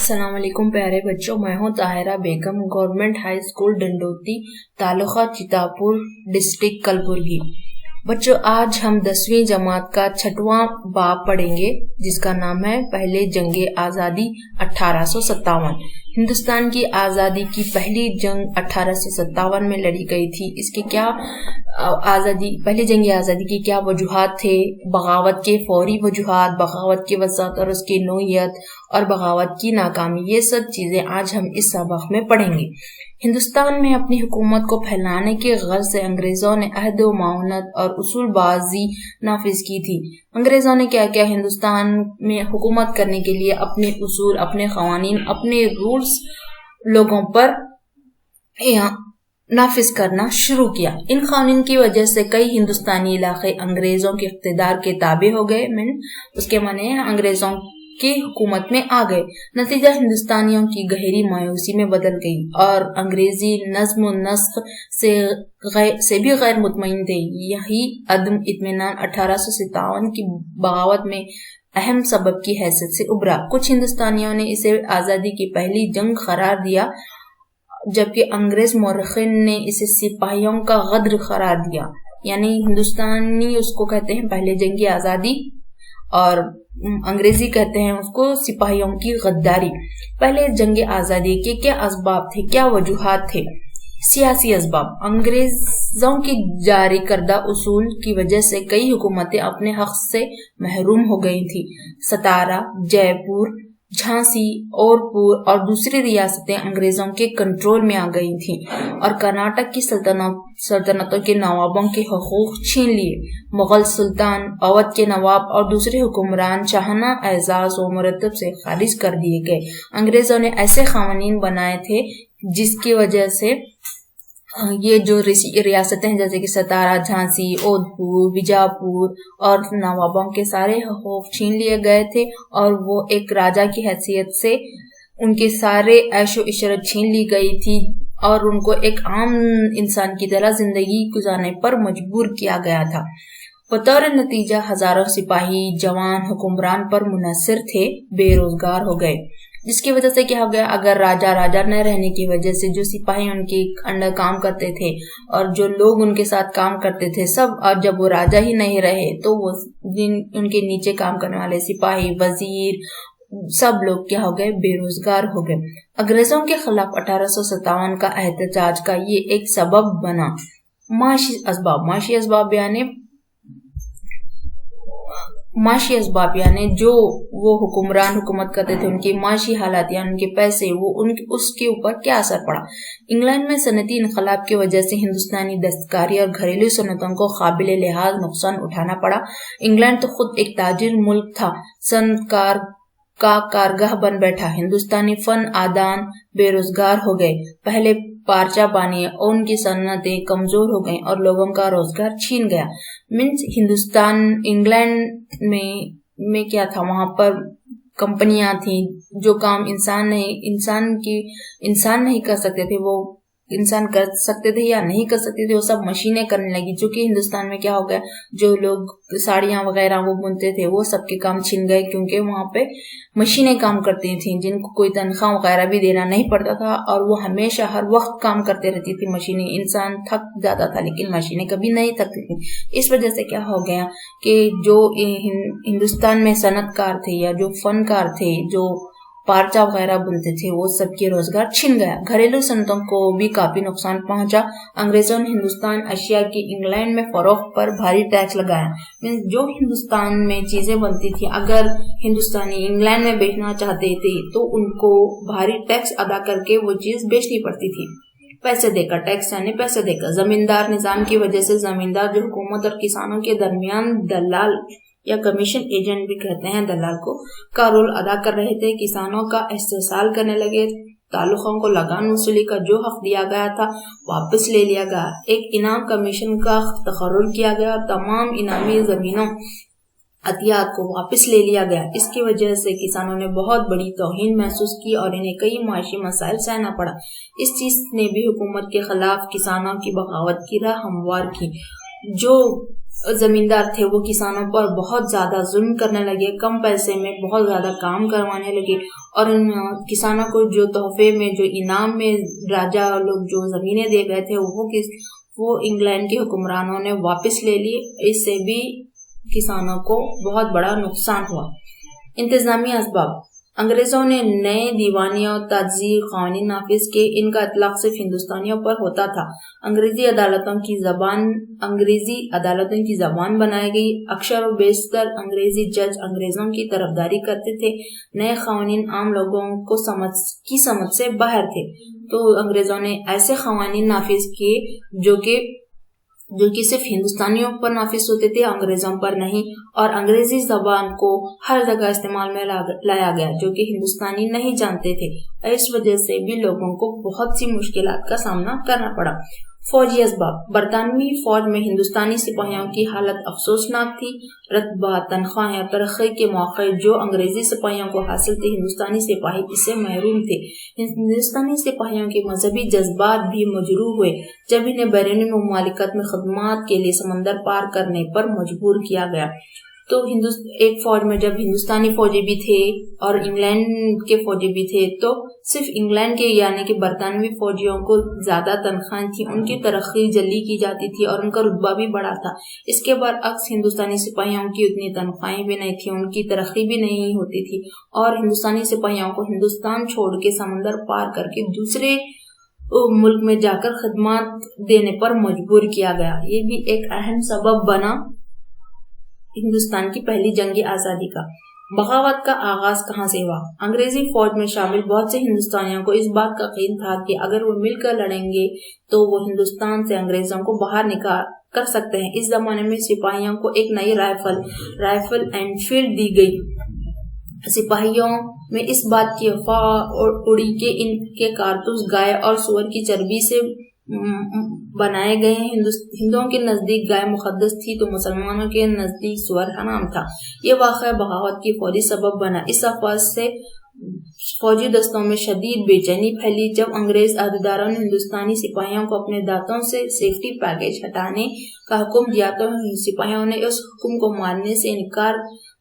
السلام علیکم پیارے بچوں، میں ہوں Tahira Begum, government high school Dandoti, taluka Chitapur, district Kalaburagi. بچوں، آج ہم 10ویں جماعت کا 6واں باب پڑھیں گے جس کا نام ہے پہلے جنگ آزادی 1857۔ ہندوستان کی آزادی کی پہلی جنگ 1857 میں لڑی گئی تھی۔ اس کے کیا پہلی جنگ آزادی کی کیا وجوہات تھے؟ بغاوت کے فوری وجوہات، بغاوت کی وسعت اور اس کی نوعیت، اور بغاوت کی ناکامی، یہ سب چیزیں آج ہم اس سبق میں پڑھیں گے۔ ہندوستان میں اپنی حکومت کو پھیلانے کے غرض سے انگریزوں نے عہد و معاونت اور اصول بازی نافذ کی تھی۔ انگریزوں نے کیا کیا؟ ہندوستان میں حکومت کرنے کے لیے اپنے اصول، اپنے قوانین، اپنے رولز لوگوں پر نافذ کرنا شروع کیا۔ ان قوانین کی وجہ سے کئی ہندوستانی علاقے انگریزوں کے اقتدار کے تابع ہو گئے، اس کے معنی انگریزوں کی حکومت میں آ گئے۔ نتیجہ ہندوستانیوں کی گہری مایوسی میں بدل گئی اور انگریزی نظم و نسق سے بھی غیر مطمئن تھے۔ یہی عدم اطمینان 1857 کی بغاوت میں اہم سبب کی حیثیت سے ابھرا۔ کچھ ہندوستانیوں نے اسے آزادی کی پہلی جنگ قرار دیا، جبکہ انگریز مورخین نے اسے سپاہیوں کا غدر قرار دیا۔ یعنی ہندوستانی اس کو کہتے ہیں پہلے جنگ آزادی اور انگریزی کہتے ہیں اس کو سپاہیوں کی غداری۔ پہلے جنگ آزادی کے کیا اسباب تھے، کیا وجوہات تھے؟ سیاسی اسباب۔ انگریزوں کی جاری کردہ اصول کی وجہ سے کئی حکومتیں اپنے حق سے محروم ہو گئی تھیں۔ ستارا، جے پور، جھانسی اور دوسری ریاستیں انگریزوں کے کنٹرول میں آ گئی تھیں اور کرناٹک کی سلطنتوں کے نوابوں کے حقوق چھین لیے۔ مغل سلطان، اودھ کے نواب اور دوسرے حکمران شاہانہ اعزاز و مرتب سے خارج کر دیے گئے۔ انگریزوں نے ایسے قوانین بنائے تھے جس کی وجہ سے یہ جو ریاستیں جیسے کہ ستارا، جھانسی، اودھ پور، بیجاپور اور نوابوں کے سارے حقوق چھین لیے گئے تھے اور وہ ایک راجا کی حیثیت سے ان کے سارے عیش و عشرت چھین لی گئی تھی اور ان کو ایک عام انسان کی طرح زندگی گزارنے پر مجبور کیا گیا تھا۔ بطور نتیجہ ہزاروں سپاہی جوان حکمران پر منحصر تھے بے روزگار ہو گئے، جس کی وجہ سے کیا ہو گیا؟ اگر راجا نہ رہنے کی وجہ سے جو سپاہی ان کے انڈر کام کرتے تھے اور جو لوگ ان کے ساتھ کام کرتے تھے سب، اور جب وہ راجا ہی نہیں رہے تو وہ ان کے نیچے کام کرنے والے سپاہی، وزیر، سب لوگ کیا ہو گئے؟ بے روزگار ہو گئے۔ انگریزوں کے خلاف 1857 کا احتجاج کا یہ ایک سبب بنا۔ معاشی اسباب یعنی جو وہ حکمران حکومت کرتے تھے ان کی معاشی حالات یا ان کے پیسے، اس کے اوپر کیا اثر پڑا؟ انگلینڈ میں صنعتی انقلاب کی وجہ سے ہندوستانی دستکاری اور گھریلو صنعتوں کو قابل لحاظ نقصان اٹھانا پڑا۔ انگلینڈ تو خود ایک تاجر ملک تھا، صنعت کار کا کارگاہ بن بیٹھا۔ ہندوستانی فن آدان بے روزگار ہو گئے، پہلے پارچہ بانی اور ان کی صنعتیں کمزور ہو گئیں اور لوگوں کا روزگار چھین گیا۔ انگلینڈ میں کیا تھا؟ وہاں پر کمپنیاں تھیں، جو کام انسان نہیں کر سکتے تھے، وہ انسان کر سکتے تھے یا نہیں کر سکتے تھے، وہ سب مشینیں کرنے لگی۔ چونکہ ہندوستان میں کیا ہو گیا؟ جو لوگ ساڑیاں وغیرہ وہ بنتے تھے وہ سب کے کام چھن گئے، کیونکہ وہاں پہ مشینیں کام کرتی تھیں جن کو کوئی تنخواہ وغیرہ بھی دینا نہیں پڑتا تھا اور وہ ہمیشہ ہر وقت کام کرتے رہتی تھی مشینیں۔ انسان تھک جاتا تھا لیکن مشینیں کبھی نہیں تھکتی تھیں۔ اس وجہ سے کیا ہو گیا کہ جو ہندوستان میں صنعت کار تھے یا جو فنکار تھے، جو پارچہ وغیرہ بنتے تھے، وہ سب کے روزگار چھن گیا۔ گھریلو صنعتوں کو بھی کافی نقصان پہنچا۔ انگریزوں نے ہندوستان اشیاء کی انگلینڈ میں فروخت پر بھاری ٹیکس لگایا۔ جو ہندوستان میں چیزیں بنتی تھی اگر ہندوستانی انگلینڈ میں بیچنا چاہتے تھے تو ان کو بھاری ٹیکس ادا کر کے وہ چیز بیچنی پڑتی تھی، پیسے دے کر۔ ٹیکس یعنی پیسے دے کر۔ زمیندار نظام کی وجہ سے زمیندار جو حکومت اور کسانوں کے درمیان دلال یا کمیشن ایجنٹ بھی کہتے ہیں دلال کو، کا رول ادا کر رہے تھے۔ کسانوں کا استحصال کرنے لگے، تعلقوں کو لگان وصولی کا جو حق دیا گیا تھا واپس لے لیا گیا، ایک انعام کمیشن کا تقرر کیا گیا، تمام انعامی زمینوں عطیات کو واپس لے لیا گیا۔ اس کی وجہ سے کسانوں نے بہت بڑی توہین محسوس کی اور انہیں کئی معاشی مسائل سہنا پڑا۔ اس چیز نے بھی حکومت کے خلاف کسانوں کی بغاوت کی راہ ہموار کی۔ جو زمیندار تھے وہ کسانوں پر بہت زیادہ ظلم کرنے لگے، کم پیسے میں بہت زیادہ کام کروانے لگے، اور ان کسانوں کو جو تحفے میں، جو انعام میں راجا لوگ جو زمینیں دے گئے تھے وہ انگلینڈ کے حکمرانوں نے واپس لے لی۔ اس سے بھی کسانوں کو بہت بڑا نقصان ہوا۔ انتظامی اسباب: انگریزوں نے نئے دیوانی اور تجزیہ قوانین نافذ کیے۔ ان کا اطلاق صرف ہندوستانیوں پر ہوتا تھا۔ انگریزی عدالتوں کی زبان بنائی گئی۔ اکثر و بیشتر انگریزی جج انگریزوں کی طرفداری کرتے تھے۔ نئے قوانین عام لوگوں کی سمجھ سے باہر تھے، تو انگریزوں نے ایسے قوانین نافذ کیے جو کہ صرف ہندوستانیوں پر نافذ ہوتے تھے، انگریزوں پر نہیں، اور انگریزی زبان کو ہر جگہ استعمال میں لایا گیا جو کہ ہندوستانی نہیں جانتے تھے۔ اس وجہ سے بھی لوگوں کو بہت سی مشکلات کا سامنا کرنا پڑا۔ فوجی اسباب: برطانوی فوج میں ہندوستانی سپاہیوں کی حالت افسوسناک تھی۔ رتبہ، تنخواہیں اور ترقی کے مواقع جو انگریزی سپاہیوں کو حاصل تھے، ہندوستانی سپاہی اس سے محروم تھے۔ ہندوستانی سپاہیوں کے مذہبی جذبات بھی مجروح ہوئے جب انہیں بیرونی ممالکت میں خدمات کے لیے سمندر پار کرنے پر مجبور کیا گیا۔ تو ایک فوج میں جب ہندوستانی فوجی بھی تھے اور انگلینڈ کے فوجی بھی تھے، تو صرف انگلینڈ کے یعنی کہ برطانوی فوجیوں کو زیادہ تنخواہیں تھیں، ان کی ترقی جلدی کی جاتی تھی اور ان کا رتبہ بھی بڑا تھا۔ اس کے برعکس ہندوستانی سپاہیوں کی اتنی تنخواہیں بھی نہیں تھیں، ان کی ترقی بھی نہیں ہوتی تھی، اور ہندوستانی سپاہیوں کو ہندوستان چھوڑ کے سمندر پار کر کے دوسرے ملک میں جا کر خدمات دینے پر مجبور کیا گیا۔ یہ بھی ایک اہم سبب بنا ہندوستان کی پہلی جنگ آزادی کا۔ بغاوت کا آغاز کہاں سے ہوا؟ انگریزی فوج میں شامل بہت سے ہندوستانیوں کو اس بات کا یقین تھا کہ اگر وہ مل کر لڑیں گے تو وہ ہندوستان سے انگریزوں کو باہر نکال کر سکتے ہیں۔ اس زمانے میں سپاہیوں کو ایک نئی رائفل اینفیلڈ دی گئی۔ سپاہیوں میں اس بات کی افواہ اڑی کہ ان کے کارتوس گائے اور سور کی چربی سے بنائے گئے ہیں۔ ہندوؤں کے نزدیک گائے مقدس تھی تو مسلمانوں کے نزدیک سور حرام تھا۔ یہ واقعہ بغاوت کی فوری سبب بنا۔ اس افواہ سے فوجی دستوں میں شدید بے چینی پھیلی۔ جب انگریز عہدیداروں نے ہندوستانی سپاہیوں کو اپنے دانتوں سے سیفٹی پیکج ہٹانے کا حکم دیا تو سپاہیوں نے اس حکم کو ماننے سے انکار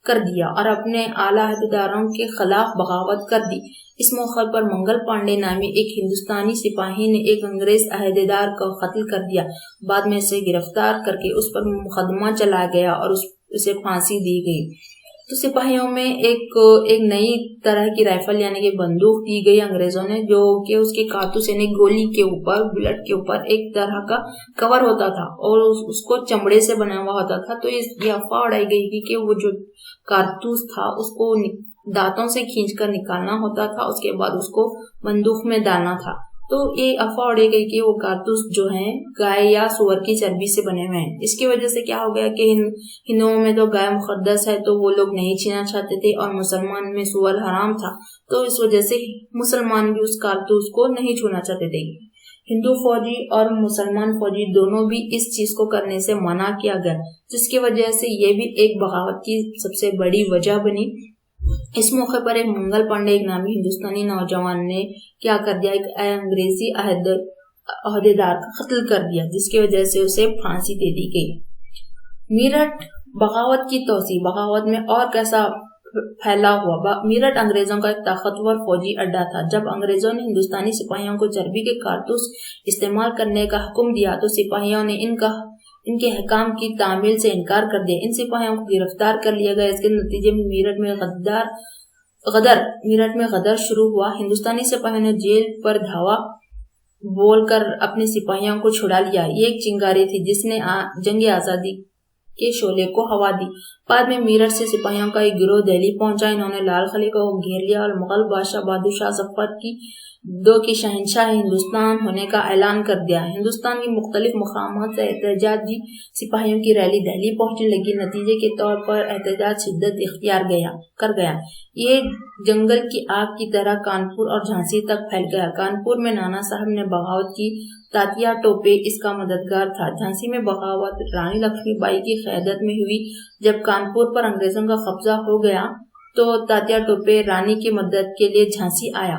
کر دیا اور اپنے اعلیٰ عہدیداروں کے خلاف بغاوت کر دی۔ اس موقع پر منگل پانڈے نامی ایک ہندوستانی سپاہی نے ایک انگریز عہدیدار کو قتل کر دیا۔ بعد میں اسے گرفتار کر کے اس پر مقدمہ چلایا گیا اور اسے پھانسی دی گئی۔ تو سپاہیوں میں ایک نئی طرح کی رائفل یعنی کہ بندوق دی گئی انگریزوں نے، جو کہ اس کے کارتوس یعنی گولی کے اوپر، بلٹ کے اوپر ایک طرح کا کور ہوتا تھا اور اس کو چمڑے سے بنا ہوا ہوتا تھا۔ تو یہ افواہ اڑائی گئی تھی کہ وہ جو کارتوس تھا اس کو دانتوں سے کھینچ کر نکالنا ہوتا تھا، اس کے بعد اس کو بندوق میں ڈالنا تھا۔ تو یہ افواہ اڑی گئی کہ وہ کارتوس جو ہیں گائے یا سور کی چربی سے بنے ہوئے ہیں۔ اس کی وجہ سے کیا ہو گیا کہ ہندوؤں میں تو گائے مقدس ہے تو وہ لوگ نہیں چھینا چاہتے تھے، اور مسلمان میں سور حرام تھا، تو اس وجہ سے مسلمان بھی اس کارتوس کو نہیں چھونا چاہتے تھے۔ ہندو فوجی اور مسلمان فوجی دونوں بھی اس چیز کو کرنے سے منع کیا گیا، جس کی وجہ سے یہ بھی ایک بغاوت کی سب سے بڑی وجہ بنی۔ اس موقع پر ایک منگل پانڈے ایک نامی ہندوستانی نوجوان نے کیا کر دیا، ایک انگریزی عہدیدار کا قتل کر دیا، جس کی وجہ سے اسے پھانسی دے دی گئی۔ میرٹھ بغاوت کی توسیع۔ بغاوت میں اور کیسا پھیلا ہوا؟ میرٹھ انگریزوں کا ایک طاقتور فوجی اڈا تھا۔ جب انگریزوں نے ہندوستانی سپاہیوں کو چربی کے کارتوس استعمال کرنے کا حکم دیا تو سپاہیوں نے ان کے حکام کی تعمیل سے انکار کر دیا۔ ان سپاہیوں کو گرفتار کر لیا گیا۔ اس کے نتیجے میں میرٹھ میں غدر شروع ہوا۔ ہندوستانی سپاہیوں نے جیل پر دھاوا بول کر اپنے سپاہیوں کو چھڑا لیا۔ یہ ایک چنگاری تھی جس نے جنگ آزادی کے شعلے کو ہوا دی۔ بعد میں میرٹھ سے سپاہیوں کا ایک گروہ دہلی پہنچا۔ انہوں نے لال قلعے کو گھیر لیا اور مغل بادشاہ بہادر شاہ ظفر کی شہنشاہ ہندوستان ہونے کا اعلان کر دیا۔ ہندوستان کی مختلف مقامات سے احتجاجی سپاہیوں کی ریلی دہلی پہنچنے لگی۔ نتیجے کے طور پر احتجاج شدت اختیار کر گیا۔ یہ جنگل کی آگ کی طرح کانپور اور جھانسی تک پھیل گیا۔ کانپور میں نانا صاحب نے بغاوت کی۔ تاتیا ٹوپے اس کا مددگار تھا۔ جھانسی میں بغاوت رانی لکشمی بائی کی قیادت میں ہوئی۔ جب کانپور پر انگریزوں کا قبضہ ہو گیا تو تاتیا ٹوپے رانی کی مدد کے لیے جھانسی آیا۔